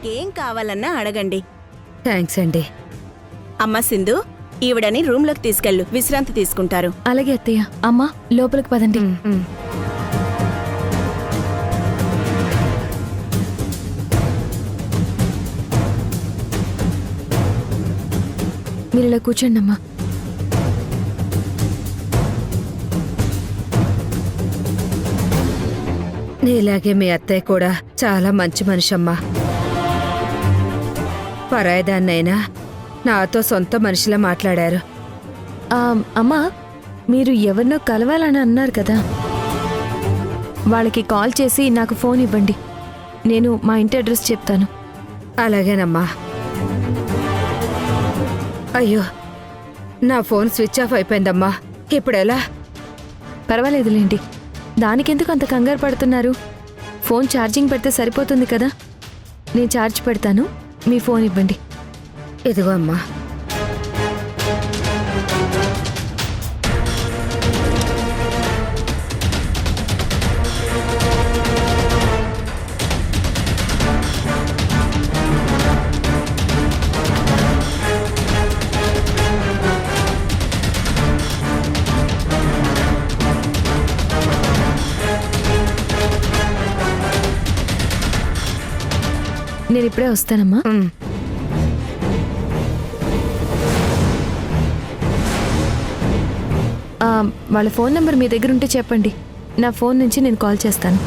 మీకేం కావాలన్నా అడగండి. థ్యాంక్స్ అండి. అమ్మ సింధు, ఈవిడని రూమ్లోకి తీసుకెళ్ళు, విశ్రాంతి తీసుకుంటారు. అలాగే అత్తయ్య. అమ్మా, లోపలికి పదండి. మీరు ఇలా కూర్చోండి అమ్మా. నీలాగే మీ అత్తయ్య కూడా చాలా మంచి మనిషమ్మా. పరాయిదాన్నైనా నాతో సొంత మనిషిలా మాట్లాడారు. అమ్మా, మీరు ఎవరినో కలవాలని అన్నారు కదా, వాళ్ళకి కాల్ చేసి నాకు ఫోన్ ఇవ్వండి. నేను మా ఇంటి అడ్రస్ చెప్తాను. అలాగేనమ్మా. అయ్యో, నా ఫోన్ స్విచ్ ఆఫ్ అయిపోయిందమ్మా. ఇప్పుడెలా? పర్వాలేదులేండి, దానికెందుకు అంత కంగారు పడుతున్నారు? ఫోన్ ఛార్జింగ్ పెడితే సరిపోతుంది కదా. నేను ఛార్జ్ పెడతాను, మీ ఫోన్ ఇవ్వండి. ఇదిగో అమ్మా. నేను ఇప్పుడే వస్తానమ్మా. వాళ్ళ ఫోన్ నెంబర్ మీ దగ్గర ఉంటే చెప్పండి, నా ఫోన్ నుంచి నేను కాల్ చేస్తాను.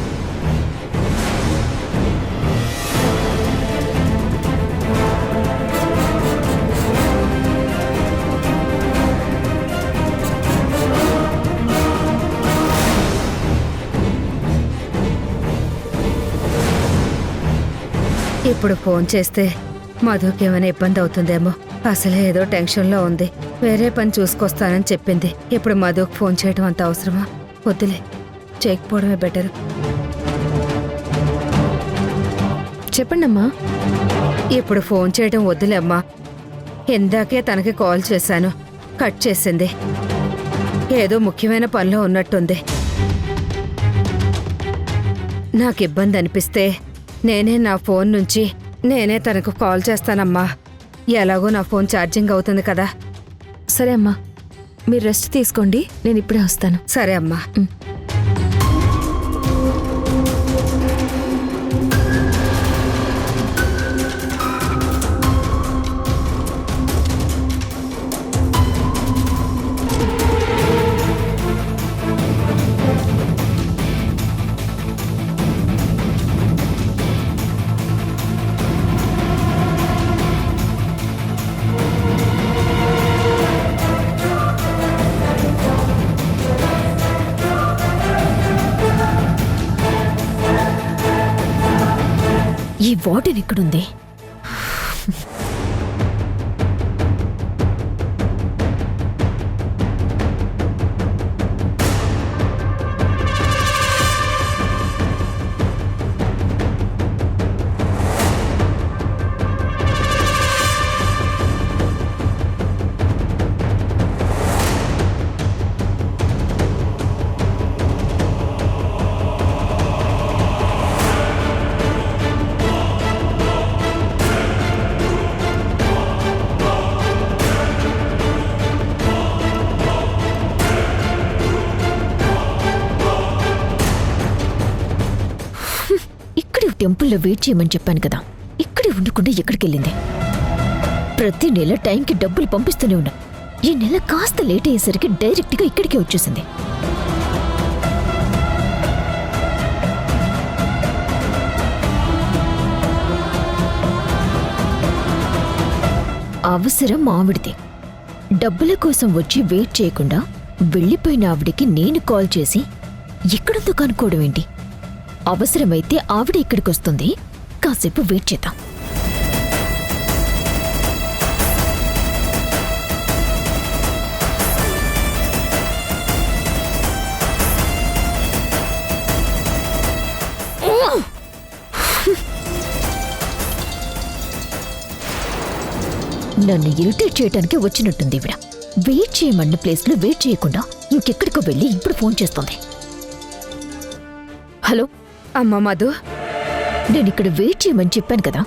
ఇప్పుడు ఫోన్ చేస్తే మధుకేమైనా ఇబ్బంది అవుతుందేమో. అసలే ఏదో టెన్షన్లో ఉంది. వేరే పని చూసుకొస్తానని చెప్పింది. ఇప్పుడు మధుకు ఫోన్ చేయడం అంత అవసరమా? వద్దులే, చేయకపోవడమే బెటర్. చెప్పండమ్మా. ఇప్పుడు ఫోన్ చేయడం వద్దులే అమ్మా. ఇందాకే తనకి కాల్ చేశాను, కట్ చేసింది. ఏదో ముఖ్యమైన పనిలో ఉన్నట్టుంది. నాకు ఇబ్బంది అనిపిస్తే నేనే నా ఫోన్ నుంచి నేనే తనకు కాల్ చేస్తానమ్మా. ఎలాగో నా ఫోన్ ఛార్జింగ్ అవుతుంది కదా. సరే అమ్మా, మీరు రెస్ట్ తీసుకోండి, నేను ఇప్పుడే వస్తాను. సరే అమ్మా. ఈ వాటర్ ఎక్కడుంది? టెంపుల్లో వెయిట్ చేయమని చెప్పాను కదా, ఇక్కడే ఉండకుండా ఎక్కడికెళ్ళింది? ప్రతి నెల టైంకి డబ్బులు పంపిస్తూనే ఉన్నా. ఈ నెల కాస్త లేట్ అయ్యేసరికి డైరెక్ట్గా ఇక్కడికే వచ్చేసింది. అవసరం ఆవిడిది. డబ్బుల కోసం వచ్చి వెయిట్ చేయకుండా వెళ్ళిపోయిన ఆవిడికి నేను కాల్ చేసి ఎక్కడుందో కనుక్కోవడం ఏంటి? అవసరమైతే ఆవిడ ఇక్కడికొస్తుంది, కాసేపు వెయిట్ చేద్దాం. నన్ను ఇరిటేట్ చేయడానికి వచ్చినట్టుంది ఇవిడ. వెయిట్ చేయమన్న ప్లేస్లో వెయిట్ చేయకుండా ఇంకెక్కడికో వెళ్ళి ఇప్పుడు ఫోన్ చేస్తుంది. హలో అమ్మ మధు, నేను ఇక్కడ వెయిట్ చేయమని చెప్పాను కదా,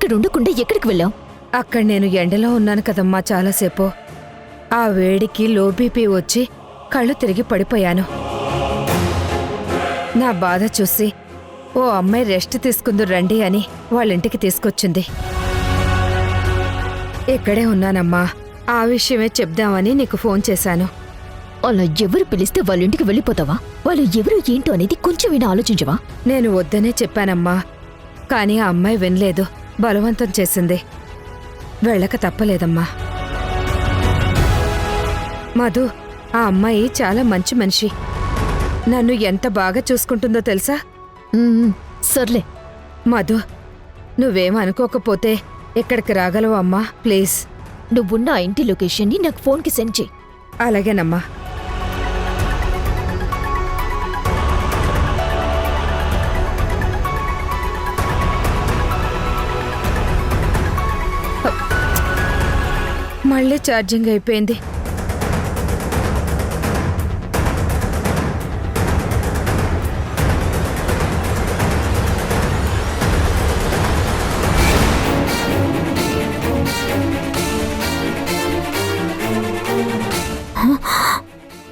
ఇక్కడ ఉండకుండా ఎక్కడికి వెళ్ళావు? అక్కడ నేను ఎండలో ఉన్నాను కదమ్మా చాలాసేపు. ఆ వేడికి లో బీపీ వచ్చి కళ్ళు తిరిగి పడిపోయాను. నా బాధ చూసి ఓ అమ్మాయి రెస్ట్ తీసుకుందు రండి అని వాళ్ళింటికి తీసుకొచ్చింది. ఇక్కడే ఉన్నానమ్మా. ఆ విషయమే చెప్దామని నీకు ఫోన్ చేశాను. అలా ఎవరు పిలిస్తే వాళ్ళ ఇంటికి వెళ్ళిపోతావా? వాళ్ళు ఎవరు ఏంటో అనేది కొంచెమైనా ఆలోచించవా? నేను వద్దనే చెప్పానమ్మా, కానీ ఆ అమ్మాయి వినలేదు, బలవంతం చేసింది. వెళ్ళక తప్పలేదమ్మా. మధు, ఆ అమ్మాయి చాలా మంచి మనిషి. నన్ను ఎంత బాగా చూసుకుంటుందో తెలుసా? సర్లే. మధు, నువ్వేం అనుకోకపోతే ఇక్కడికి రాగలవా అమ్మా? ప్లీజ్. నువ్వున్న ఆ ఇంటి లొకేషన్ని నాకు ఫోన్కి సెండ్ చేయి. అలాగేనమ్మా. మళ్ళీ ఛార్జింగ్ అయిపోయింది.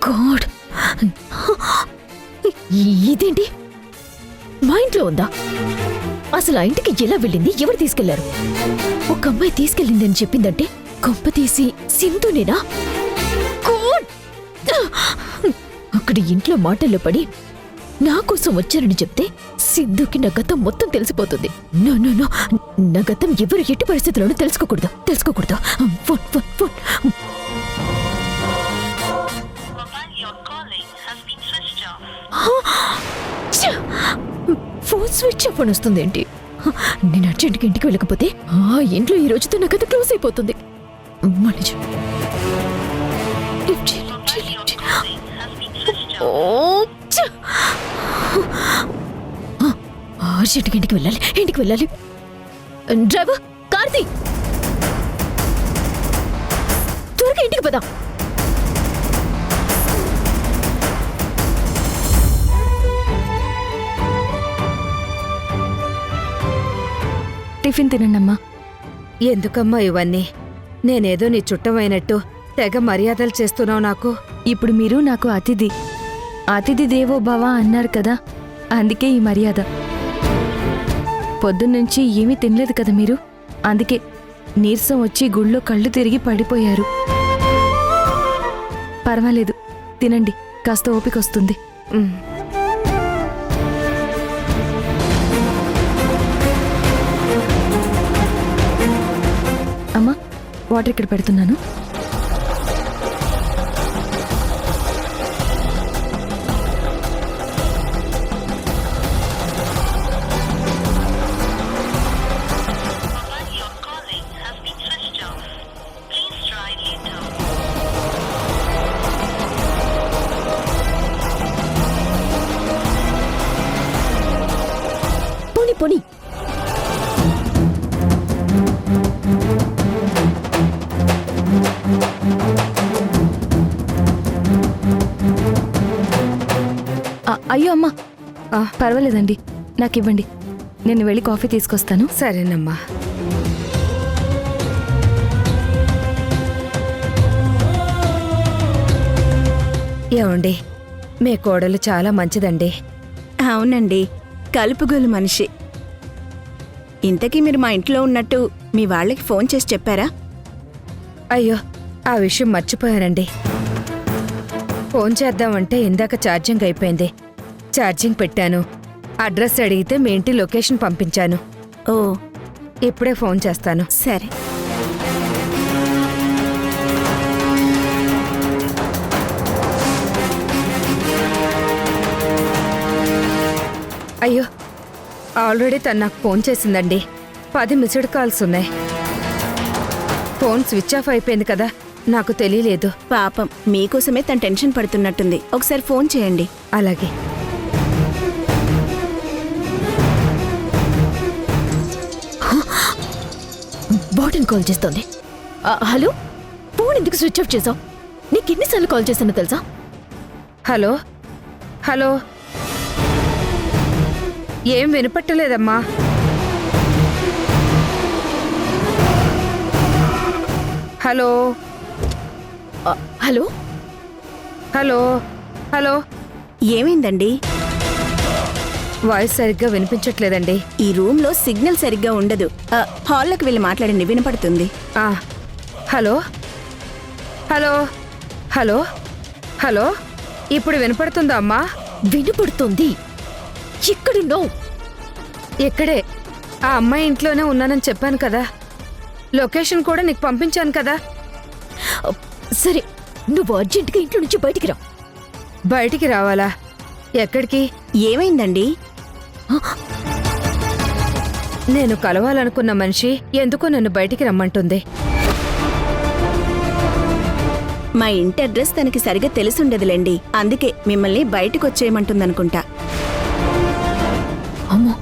గాడ్, ఇదేంటి? మా ఇంట్లో ఉందా? అసలు ఆ ఇంటికి ఎలా వెళ్ళింది? ఎవరు తీసుకెళ్లారు? ఒక అమ్మాయి తీసుకెళ్ళింది అని చెప్పిందంటే కొంప తీసి సింధునేనా? గాడ్! అక్కడ ఇంట్లో మాటల్లో పడి నా కోసం వచ్చారని చెప్తే సింధుకి నా గతం మొత్తం తెలిసిపోతుంది. నో నో నో, నా గతం ఎవరు ఎట్టి పరిస్థితుల్లోనూ తెలుసుకోకూడదు. Phone phone phone. Phone switch off అని వస్తుంది ఏంటి? నేను అర్జెంట్గా ఇంటికి వెళ్ళకపోతే ఆ ఇంట్లో ఈ రోజుతో నా కథ క్లోజ్ అయిపోతుంది. మళ్ళీ అర్జెంట్గా ఇంటికి వెళ్ళాలి. డ్రైవర్, కార్తీ, త్వరగా ఇంటికి పదా. టిఫిన్ తినండమ్మా. ఎందుకమ్మా ఇవన్నీ? నేనేదో నీ చుట్టమైనట్టు తెగ మర్యాదలు చేస్తున్నావు నాకు. ఇప్పుడు మీరు నాకు అతిథి దేవో భవ అన్నారు కదా, అందుకే ఈ మర్యాద. పొద్దున్నుంచి ఏమీ తినలేదు కదా మీరు, అందుకే నీరసం వచ్చి గుళ్ళో కళ్ళు తిరిగి పడిపోయారు. పర్వాలేదు, తినండి, కాస్త ఓపిక వస్తుంది. అమ్మా, వాటర్ ఇక్కడ పెడుతున్నాను. పోనీ అయ్యో అమ్మా, పర్వాలేదండి, నాకు ఇవ్వండి, నేను వెళ్ళి కాఫీ తీసుకొస్తాను. సరేనమ్మా. ఏమండి, మీ కోడలు చాలా మంచిదండి. అవునండి, కలుపుగోలు మనిషి. ఇంతకీ మీరు మా ఇంట్లో ఉన్నట్టు మీ వాళ్ళకి ఫోన్ చేసి చెప్పారా? అయ్యో, ఆ విషయం మర్చిపోయానండి. ఫోన్ చేద్దామంటే ఇందాక ఛార్జింగ్ అయిపోయింది. ఛార్జింగ్ పెట్టాను, అడ్రస్ అడిగితే మీ ఇంటి లొకేషన్ పంపించాను. ఓ, ఇప్పుడే ఫోన్ చేస్తాను. సరే. అయ్యో, ఆల్రెడీ తను నాకు ఫోన్ చేసిందండి. 10 మిస్డ్ కాల్స్ ఉన్నాయి. ఫోన్ స్విచ్ ఆఫ్ అయిపోయింది కదా, నాకు తెలియలేదు. పాపం, మీకోసమే తను టెన్షన్ పడుతున్నట్టుంది. ఒకసారి ఫోన్ చేయండి. అలాగే. బాటన్ కాల్ చేస్తోంది. హలో, ఫోన్ ఎందుకు స్విచ్ ఆఫ్ చేసావు? నీకు ఎన్నిసార్లు కాల్ చేశానో తెలుసా? హలో హలో, ఏం వినపట్టలేదమ్మా. హలో హలో హలో హలో ఏమైందండి? వాయిస్ సరిగ్గా వినిపించట్లేదండి. ఈ రూమ్లో సిగ్నల్ సరిగ్గా ఉండదు. హాల్లోకి వెళ్ళి మాట్లాడండి, వినపడుతుంది. ఆ, హలో హలో హలో హలో ఇప్పుడు వినపడుతుందా అమ్మా? వినపడుతోంది. ఎక్కడున్నావు? ఇక్కడే ఆ అమ్మాయి ఇంట్లోనే ఉన్నానని చెప్పాను కదా. లొకేషన్ కూడా నీకు పంపించాను కదా. సరే, నువ్వు అర్జెంటుగా ఇంట్లో నుంచి బయటికి రా. బయటికి రావాలా? ఎక్కడికి? ఏమైందండి? నేను కలవాలనుకున్న మనిషి ఎందుకో నన్ను బయటికి రమ్మంటుంది. మా ఇంటి అడ్రస్ తనకి సరిగా తెలిసుండదులేండి, అందుకే మిమ్మల్ని బయటకొచ్చేయమంటుందనుకుంటా. అమ్మో,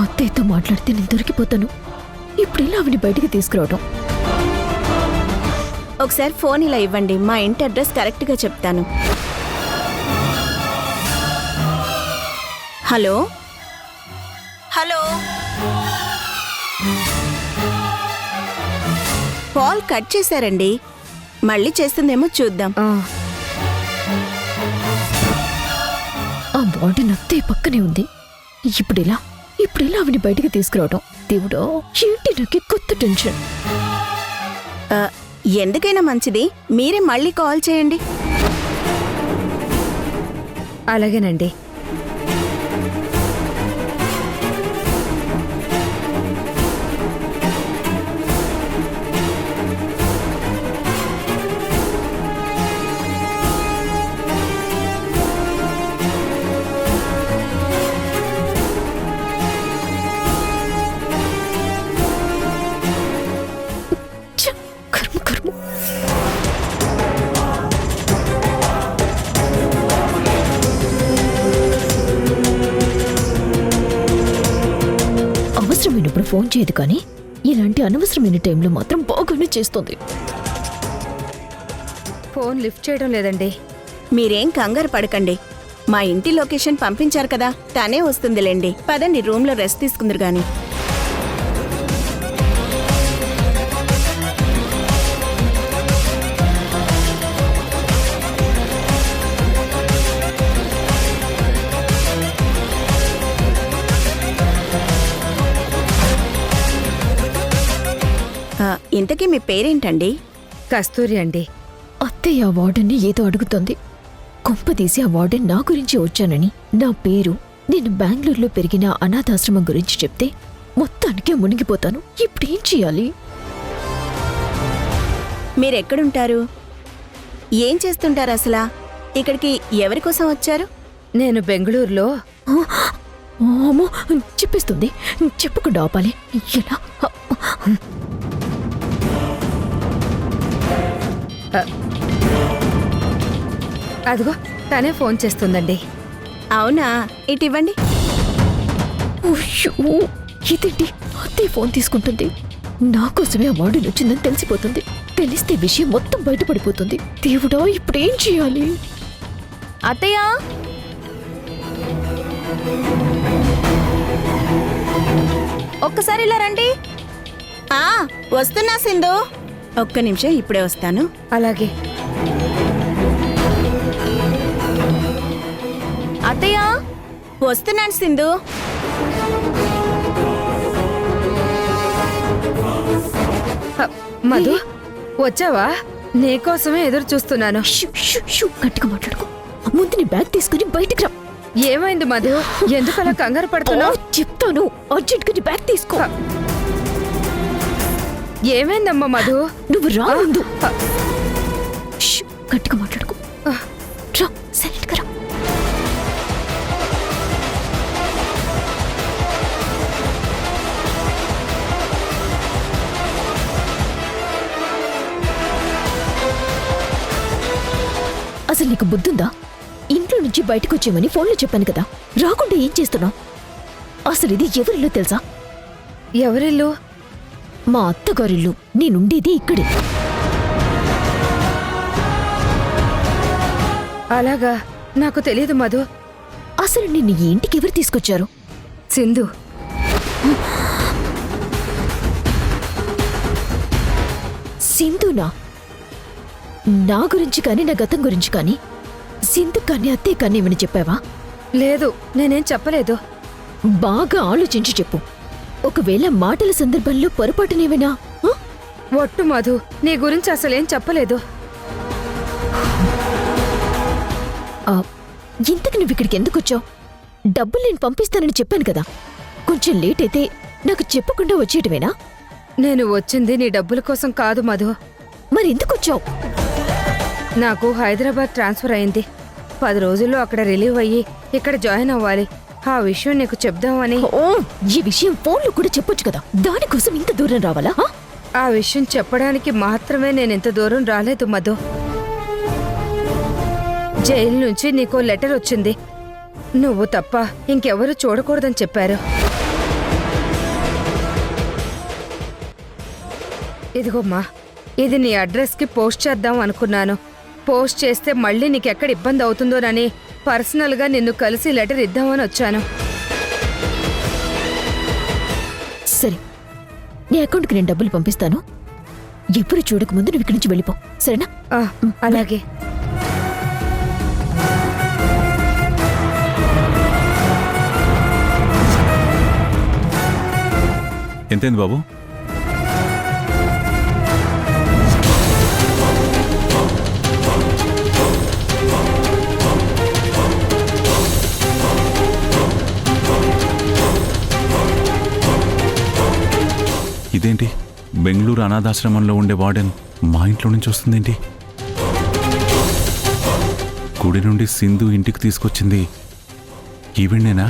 అత్తయ్యతో మాట్లాడితే నేను దొరికిపోతాను. ఇప్పుడు ఇలా ఆవిని బయటికి తీసుకురావడం. ఒకసారి ఫోన్ ఇలా ఇవ్వండి, మా ఇంటి అడ్రస్ కరెక్ట్గా చెప్తాను. హలో హలో కాల్ కట్ చేశారండి. మళ్ళీ చేస్తుందేమో చూద్దాం. ఆ వార్డెన్ అత్తయ్య పక్కనే ఉంది. ఇప్పుడెలా ఆవిని బయటికి తీసుకురావడం? దేవుడా, ఏంటి నాకు కొత్త టెన్షన్. ఎందుకైనా మంచిది మీరే మళ్ళీ కాల్ చేయండి. అలాగేనండి. కర్మ కర్మ. అవసరమైనప్పుడు ఫోన్ చేయదు, కానీ ఇలాంటి అనవసరమైన టైంలో మాత్రం బాగానే చేస్తుంది. ఫోన్ లిఫ్ట్ చేయడం లేదండి. మీరేం కంగారు పడకండి, మా ఇంటి లొకేషన్ పంపించారు కదా, తనే వస్తుందిలేండి. పదండి, రూమ్లో రెస్ట్ తీసుకుందరు గాని. ఇంతకీ మీ పేరేంటండి? కస్తూరి అండి. అత్తయ్య ఆ వార్డెన్ని ఏదో అడుగుతోంది. కొంపదీసి ఆ వార్డెన్ నా గురించి వచ్చానని, నా పేరు, నేను బెంగళూరులో పెరిగిన అనాథాశ్రమం గురించి చెప్తే మొత్తానికే మునిగిపోతాను. ఇప్పుడేం చేయాలి? మీరెక్కడుంటారు? ఏం చేస్తుంటారు అసలా? ఇక్కడికి ఎవరి కోసం వచ్చారు? నేను బెంగళూరులో. అమ్మో, చెప్పేస్తుంది. చెప్పకుండా ఆపాలి ఎలా? అదిగో తనే ఫోన్ చేస్తుందండి. అవునా, ఇటివ్వండి. ఉయ్యో, ఇదేంటి అత్తయ్య ఫోన్ తీసుకుంటుంది? నా కోసమే ఆ వార్డెన్ వచ్చిందని తెలిసిపోతుంది. తెలిస్తే విషయం మొత్తం బయటపడిపోతుంది. దేవుడా, ఇప్పుడేం చేయాలి? అత్తయ్య, ఒక్కసారి ఇలా రండి. వస్తున్నా సింధు. ఒక్క నిమిషం, ఇప్పుడే వస్తాను. అలాగే. అత్తయ్య, వస్తున్నాను సింధు. మధు, వచ్చావా? నీకోసమే ఎదురు చూస్తున్నాను. షూ, షూ, షూ, గట్టిగా మాట్లాడుకో. ముందు నీ బ్యాగ్ తీసుకుని బయటికి రా. ఏమైంది మధు? ఎందుకు అలా కంగారు పడుతున్నావు? చెప్తాను, అర్జెంట్గా నీ బ్యాగ్ తీసుకో. ఏమైందమ్మా మధు? నువ్వు రా ముందు. షూ, గట్టిగా మాట్లాడుకో. రా, సైలెంట్గా రా. అసలు నీకు బుద్ధుందా? ఇంట్లో నుంచి బయటకు వచ్చామని ఫోన్లో చెప్పాను కదా, రాకుండా ఏం చేస్తున్నావు? అసలు ఇది ఎవరిల్లు తెలుసా? ఎవరిల్లు? మా అత్తగారిల్లు. నేనుండేది ఇక్కడే. అలాగా? నాకు తెలియదు మధు. అసలు నిన్ను ఈ ఇంటికి ఎవరు తీసుకొచ్చారు? సింధునా? నా గురించి కానీ నా గతం గురించి కానీ సింధు కానీ అత్తయ్య కానీ ఏమని చెప్పావా? లేదు, నేనేం చెప్పలేదు. బాగా ఆలోచించి చెప్పు. ఒకవేళ మాటల సందర్భంలో పొరపాటునేమైనా ఒట్టు మధు, నీ గురించి అసలేం చెప్పలేదు. ఇంతకు నువ్వు ఇక్కడికి ఎందుకు వచ్చావు? డబ్బులు నేను పంపిస్తానని చెప్పాను కదా. కొంచెం లేట్ అయితే నాకు చెప్పకుండా వచ్చేయటమేనా? నేను వచ్చింది నీ డబ్బుల కోసం కాదు మధు. మరి ఎందుకు వచ్చావు? నాకు హైదరాబాద్ ట్రాన్స్ఫర్ అయింది. 10 రోజుల్లో అక్కడ రిలీవ్ అయ్యి ఇక్కడ జాయిన్ అవ్వాలి. ఆ విషయం నీకు చెప్దామని. ఓ, ఈ విషయం ఫోన్లో కూడా చెప్పొచ్చు కదా. దానికోసం ఇంత దూరం రావాలా? ఆ విషయం చెప్పడానికి మాత్రమే నేను ఇంత దూరం రాలేదు మధు. జైలు నుంచి నీకో లెటర్ వచ్చింది. నువ్వు తప్ప ఇంకెవరు చూడకూడదని చెప్పారు. ఇదిగోమ్మా, ఇది నీ అడ్రస్కి పోస్ట్ చేద్దాం అనుకున్నాను. పోస్ట్ చేస్తే మళ్ళీ నీకెక్కడ ఇబ్బంది అవుతుందోనని పర్సనల్గా నిన్ను కలిసి లెటర్ ఇద్దామని వచ్చాను. సరే, నీ అకౌంట్కి నేను డబ్బులు పంపిస్తాను. ఎప్పుడు చూడకముందు నువ్వు ఇక్కడి నుంచి వెళ్ళిపో, సరేనా? అలాగే. ఎంతైంది బాబు? ఇదేంటి, బెంగళూరు అనాథాశ్రమంలో ఉండే వార్డెన్ మా ఇంట్లో నుంచి వస్తుందేంటి? గుడి నుండి సింధు ఇంటికి తీసుకొచ్చింది ఈవిడ్నేనా?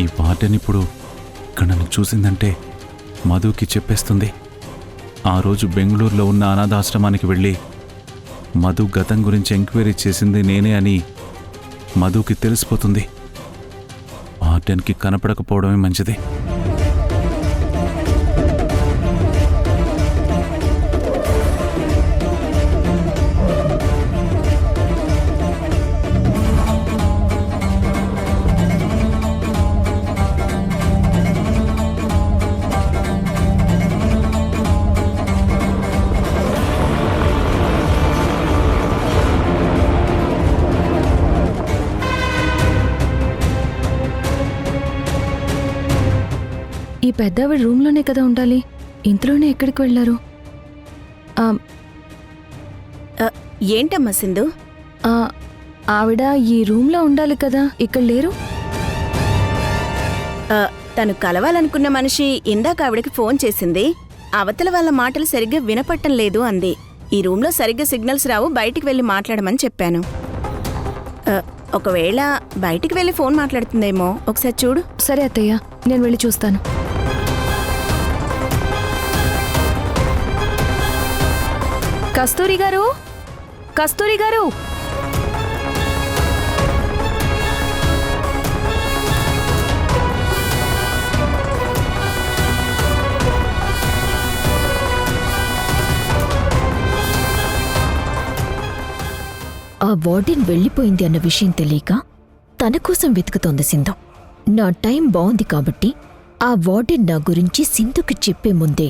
ఈ వార్డెన్ ఇప్పుడు ఇక్కడ నన్ను చూసిందంటే మధుకి చెప్పేస్తుంది. ఆ రోజు బెంగళూరులో ఉన్న అనాథాశ్రమానికి వెళ్ళి మధు గతం గురించి ఎంక్వైరీ చేసింది నేనే అని మధుకి తెలిసిపోతుంది. వార్డెన్కి కనపడకపోవడమే మంచిది. ఈ పెద్దవిడ రూమ్లోనే కదా ఉండాలి. ఇంట్లోనే ఎక్కడికి వెళ్ళారు? ఏంటమ్మా సింధు? ఆవిడ ఈ రూమ్లో ఉండాలి కదా, ఇక్కడ లేరు. తను కలవాలనుకున్న మనిషి ఇందాక ఆవిడకి ఫోన్ చేసింది. అవతల వాళ్ళ మాటలు సరిగ్గా వినపట్టం లేదు అంది. ఈ రూమ్లో సరిగ్గా సిగ్నల్స్ రావు, బయటికి వెళ్ళి మాట్లాడమని చెప్పాను. ఒకవేళ బయటికి వెళ్ళి ఫోన్ మాట్లాడుతుందేమో, ఒకసారి చూడు. సరే అత్తయ్య, నేను వెళ్ళి చూస్తాను. కస్తూరి గారు, కస్తూరి గారు! ఆ వార్డెన్ వెళ్ళిపోయింది అన్న విషయం తెలియక తన కోసం వెతుకుతోంది సింధు. నా టైం బాగుంది కాబట్టి ఆ వార్డెన్ నా గురించి సింధుకి చెప్పే ముందే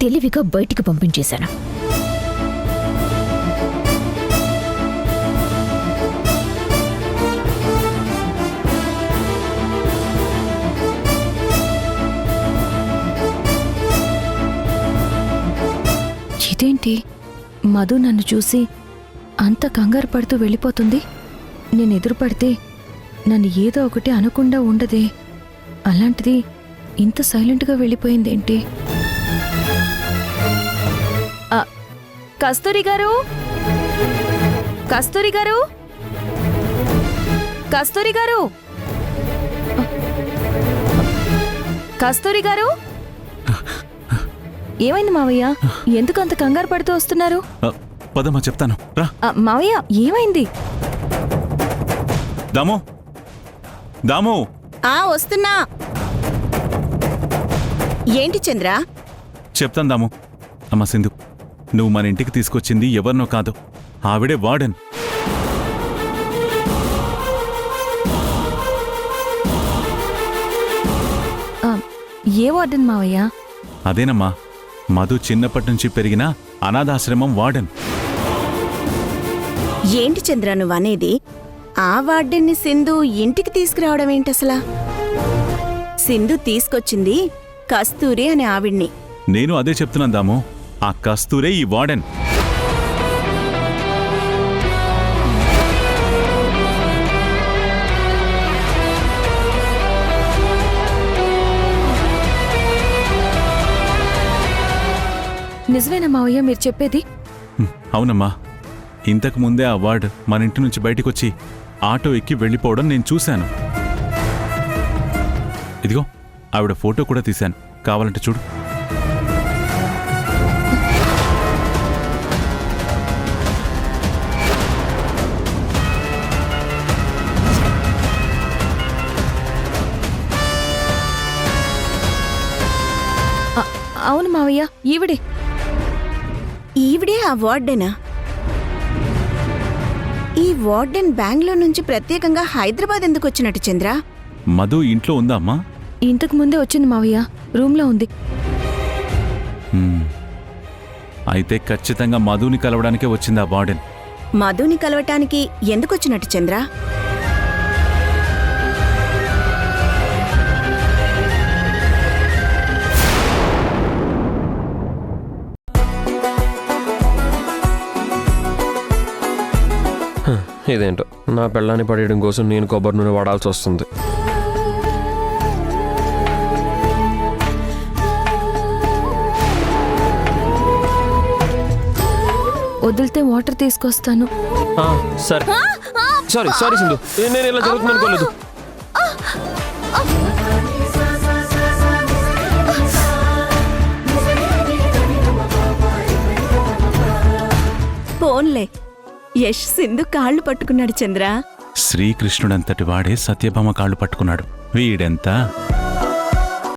తెలివిగా బయటికి పంపించేశాను. ఇదేంటి, మధు నన్ను చూసి అంత కంగారు పడుతూ వెళ్ళిపోతుంది? నేను ఎదురుపడితే నన్ను ఏదో ఒకటి అనకుండా ఉండదే. అలాంటిది ఇంత సైలెంట్గా వెళ్ళిపోయిందేంటి? కస్తూరి గారు, కస్తూరి గారు, కస్తూరి గారు, కస్తూరి గారు! ఏమైంది మావయ్య? ఎందుకు అంత కంగారు పడుతూ వస్తున్నారు? పదమ్మా చెప్తాను, రా. మావయ్య, ఏమైంది? దాము, దాము! వస్తున్నా. ఏంటి చంద్ర? చెప్తాను దాము. అమ్మ సింధు, నువ్వు మన ఇంటికి తీసుకొచ్చింది ఎవరినో కాదు, ఆవిడే వార్డెన్. ఏ వార్డెన్ మావయ్య? అదేనమ్మా, మధు చిన్నప్పటి నుంచి పెరిగిన అనాథాశ్రమం వార్డెన్. ఏంటి చంద్ర నువ్వనేది? ఆ వార్డెన్ని సింధు ఇంటికి తీసుకురావడం ఏంటసలా? సింధు తీసుకొచ్చింది కస్తూరి అనే ఆవిడ్ని. నేను అదే చెప్తున్నాను దాము, ఆ కస్తూరే ఈ వార్డెన్. నిజమేనా మావయ్య మీరు చెప్పేది? అవునమ్మా, ఇంతకు ముందే ఆ వార్డ్ మన ఇంటి నుంచి బయటికొచ్చి ఆటో ఎక్కి వెళ్ళిపోవడం నేను చూశాను. ఇదిగో ఆవిడ ఫోటో కూడా తీశాను, కావాలంటే చూడు. అవును మావయ్య, ఈవిడే. ఈవిడే ఆ వార్డెనా? ఈ వార్డెన్ బెంగళూరు నుంచి ప్రత్యేకంగా హైదరాబాద్ ఎందుకు వచ్చినట్టు చంద్ర? మధు ఇంట్లో ఉందా అమ్మా? ఇంతకు ముందే వచ్చింది మావయ్య, రూమ్లో ఉంది. అయితే ఖచ్చితంగా మధుని కలవడానికే వచ్చింది ఆ వార్డెన్. మధుని కలవటానికి ఎందుకు వచ్చినట్టు చంద్ర? ఇదేంటో, నా పెళ్ళాన్ని పడేయడం కోసం నేను కొబ్బరి నూనె వాడాల్సి వస్తుంది. వదిలితే వాటర్ తీసుకొస్తాను. సరే. సారీ సారీ సింధు, నేను ఇలా జరుగుతుంది అనుకోలేదు. పోన్లే, యష్ సింధు కాళ్ళు పట్టుకున్నాడు చంద్ర. శ్రీకృష్ణుడంతటి వాడే సత్యభామ కాళ్ళు పట్టుకున్నాడు. వీడెంత